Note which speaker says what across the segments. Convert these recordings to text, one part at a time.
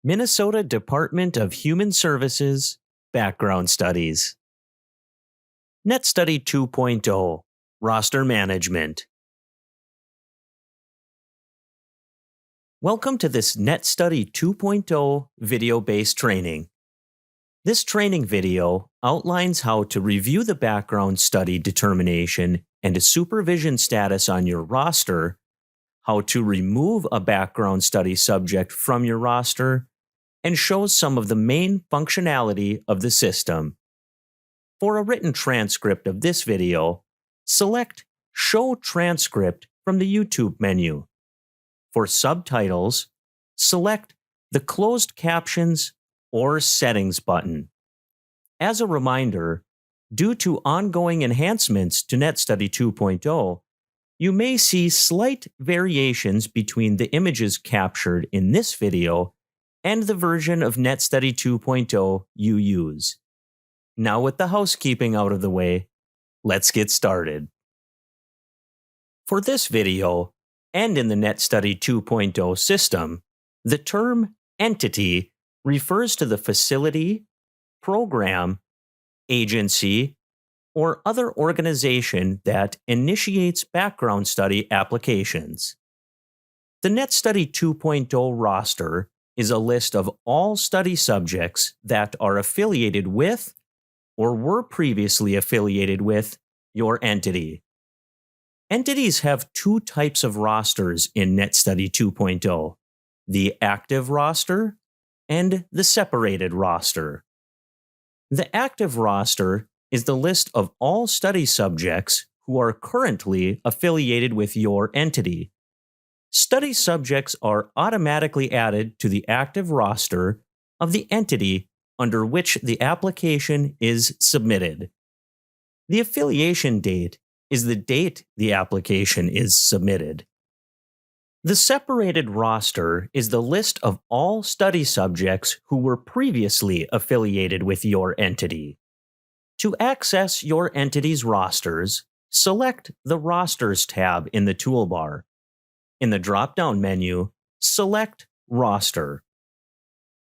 Speaker 1: Minnesota Department of Human Services Background Studies. NETStudy 2.0 Roster Management. Welcome to this NETStudy 2.0 video-based training. This training video outlines how to review the background study determination and supervision status on your roster, how to remove a background study subject from your roster, and shows some of the main functionality of the system. For a written transcript of this video, select Show Transcript from the YouTube menu. For subtitles, select the Closed Captions or Settings button. As a reminder, due to ongoing enhancements to NETStudy 2.0, you may see slight variations between the images captured in this video and the version of NETStudy 2.0 you use. Now with the housekeeping out of the way, let's get started. For this video, and in the NETStudy 2.0 system, the term entity refers to the facility, program, agency, or other organization that initiates background study applications. The NETStudy 2.0 roster is a list of all study subjects that are affiliated with or were previously affiliated with your entity. Entities have two types of rosters in NETStudy 2.0, the active roster and the separated roster. The active roster is the list of all study subjects who are currently affiliated with your entity. Study subjects are automatically added to the active roster of the entity under which the application is submitted. The affiliation date is the date the application is submitted. The separated roster is the list of all study subjects who were previously affiliated with your entity. To access your entity's rosters, select the Rosters tab in the toolbar. In the drop-down menu, select Roster.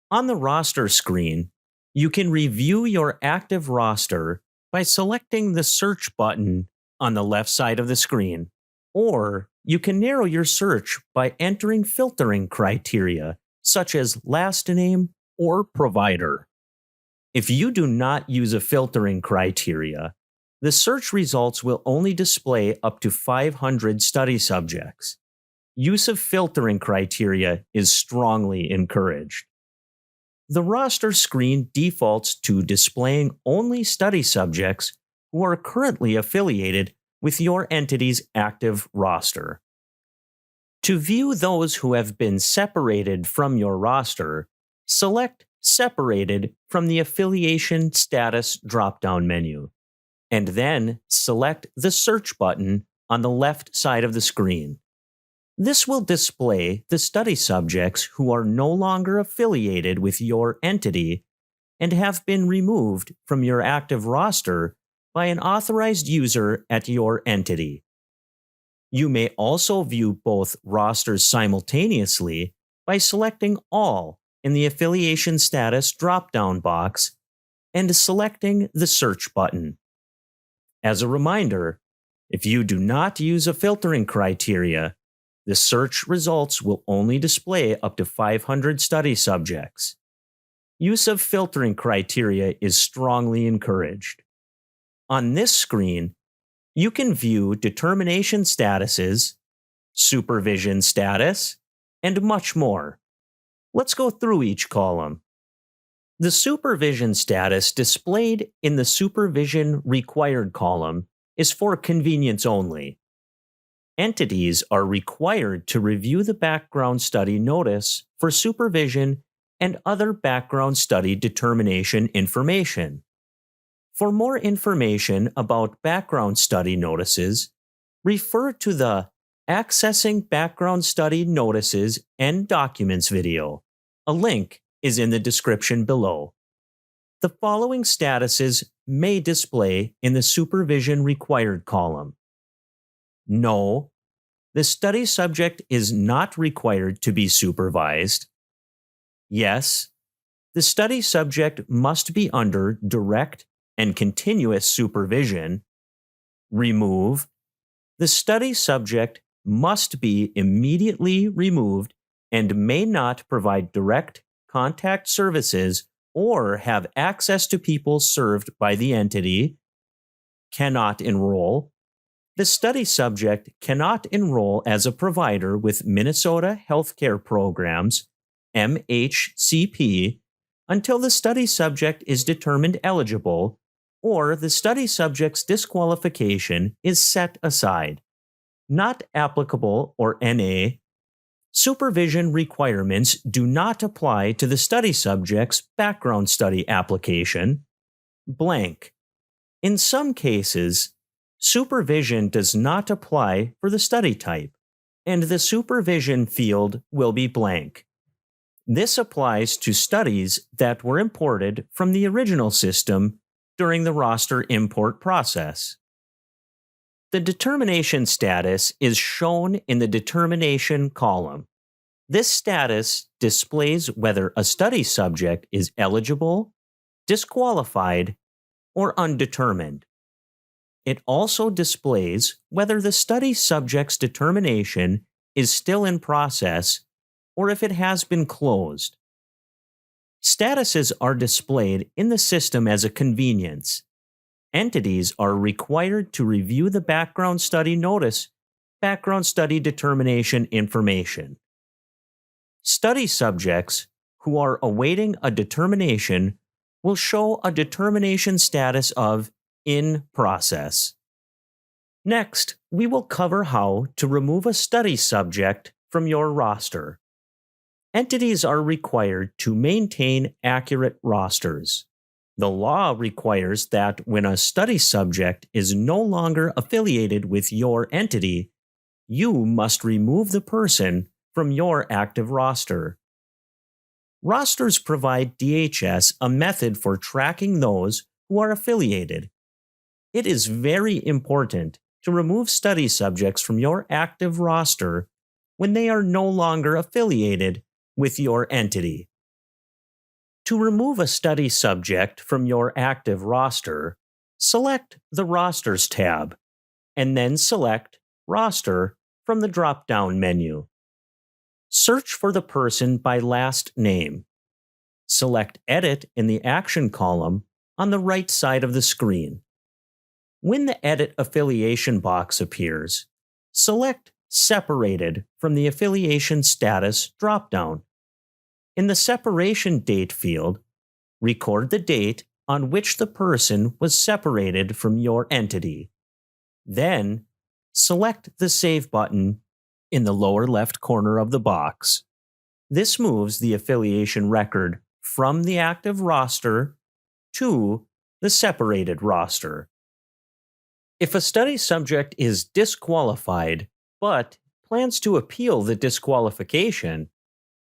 Speaker 1: On the roster screen, you can review your active roster by selecting the Search button on the left side of the screen, or you can narrow your search by entering filtering criteria such as last name or provider. If you do not use a filtering criteria, the search results will only display up to 500 study subjects. Use of filtering criteria is strongly encouraged. The roster screen defaults to displaying only study subjects who are currently affiliated with your entity's active roster. To view those who have been separated from your roster, select Separated from the Affiliation Status drop-down menu, and then select the Search button on the left side of the screen. This will display the study subjects who are no longer affiliated with your entity and have been removed from your active roster by an authorized user at your entity. You may also view both rosters simultaneously by selecting All in the Affiliation Status drop-down box and selecting the Search button. As a reminder, if you do not use a filtering criteria, the search results will only display up to 500 study subjects. Use of filtering criteria is strongly encouraged. On this screen, you can view determination statuses, supervision status, and much more. Let's go through each column. The supervision status displayed in the Supervision Required column is for convenience only. Entities are required to review the background study notice for supervision and other background study determination information. For more information about background study notices, refer to the Accessing Background Study Notices and Documents video. A link is in the description below. The following statuses may display in the Supervision Required column. No, the study subject is not required to be supervised. Yes, the study subject must be under direct and continuous supervision. Remove. The study subject must be immediately removed and may not provide direct contact services or have access to people served by the entity. Cannot enroll. The study subject cannot enroll as a provider with Minnesota Healthcare Programs, MHCP, until the study subject is determined eligible or the study subject's disqualification is set aside. Not applicable or NA. Supervision requirements do not apply to the study subject's background study application. Blank. In some cases, supervision does not apply for the study type, and the supervision field will be blank. This applies to studies that were imported from the original system during the roster import process. The determination status is shown in the determination column. This status displays whether a study subject is eligible, disqualified, or undetermined. It also displays whether the study subject's determination is still in process or if it has been closed. Statuses are displayed in the system as a convenience. Entities are required to review the background study notice, background study determination information. Study subjects who are awaiting a determination will show a determination status of in process. Next, we will cover how to remove a study subject from your roster. Entities are required to maintain accurate rosters. The law requires that when a study subject is no longer affiliated with your entity, you must remove the person from your active roster. Rosters provide DHS a method for tracking those who are affiliated. It is very important to remove study subjects from your active roster when they are no longer affiliated with your entity. To remove a study subject from your active roster, select the Rosters tab, and then select Roster from the drop-down menu. Search for the person by last name. Select Edit in the Action column on the right side of the screen. When the Edit Affiliation box appears, select Separated from the Affiliation Status drop-down. In the Separation Date field, record the date on which the person was separated from your entity. Then, select the Save button in the lower left corner of the box. This moves the affiliation record from the active roster to the separated roster. If a study subject is disqualified but plans to appeal the disqualification,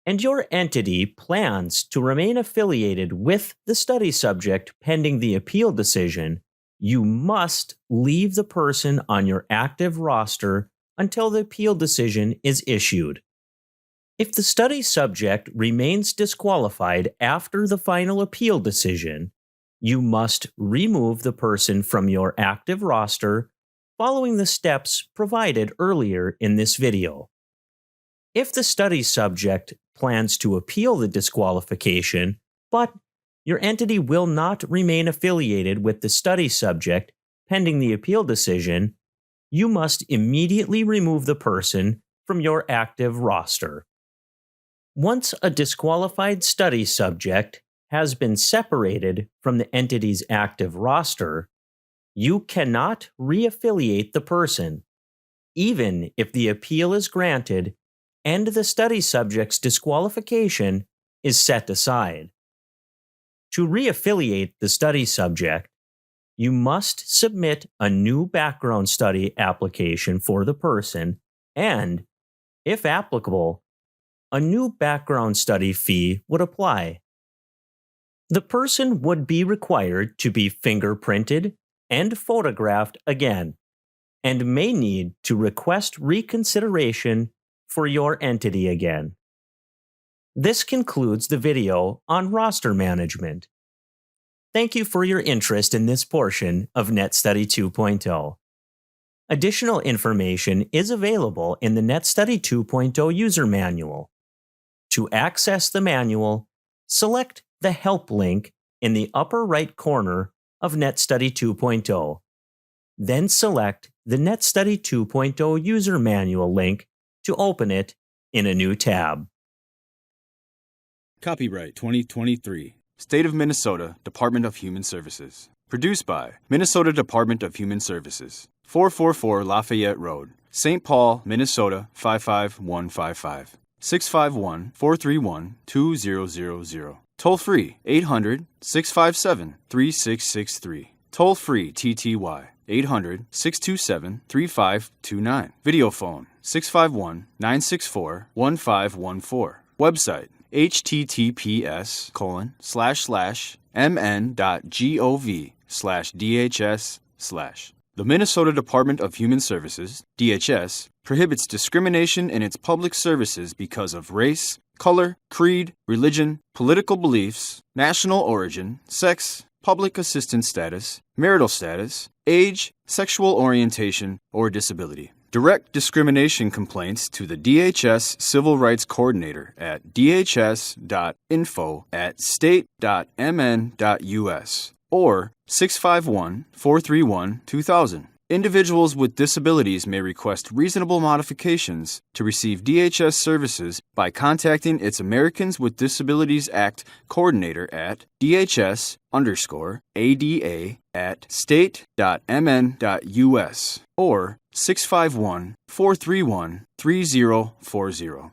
Speaker 1: and your entity plans to remain affiliated with the study subject pending the appeal decision, you must leave the person on your active roster until the appeal decision is issued. If the study subject remains disqualified after the final appeal decision, you must remove the person from your active roster following the steps provided earlier in this video. If the study subject plans to appeal the disqualification, but your entity will not remain affiliated with the study subject pending the appeal decision, you must immediately remove the person from your active roster. Once a disqualified study subject has been separated from the entity's active roster, you cannot re-affiliate the person, even if the appeal is granted and the study subject's disqualification is set aside. To re-affiliate the study subject, you must submit a new background study application for the person and, if applicable, a new background study fee would apply. The person would be required to be fingerprinted and photographed again, and may need to request reconsideration for your entity again. This concludes the video on roster management. Thank you for your interest in this portion of NETStudy 2.0. Additional information is available in the NETStudy 2.0 user manual. To access the manual, select the Help link in the upper right corner of NETStudy 2.0. Then select the NETStudy 2.0 user manual link to open it in a new tab.
Speaker 2: Copyright 2023. State of Minnesota, Department of Human Services. Produced by Minnesota Department of Human Services. 444 Lafayette Road, St. Paul, Minnesota 55155. 651-431-2000. Toll free 800-657-3663. Toll free TTY 800-627-3529. Video phone 651-964-1514. Website https://mn.gov/DHS/. The Minnesota Department of Human Services, DHS, prohibits discrimination in its public services because of race, color, creed, religion, political beliefs, national origin, sex, public assistance status, marital status, age, sexual orientation, or disability. Direct discrimination complaints to the DHS Civil Rights Coordinator at dhs.info@state.mn.us or 651-431-2000. Individuals with disabilities may request reasonable modifications to receive DHS services by contacting its Americans with Disabilities Act coordinator at DHS_ADA@state.mn.us or 651-431-3040.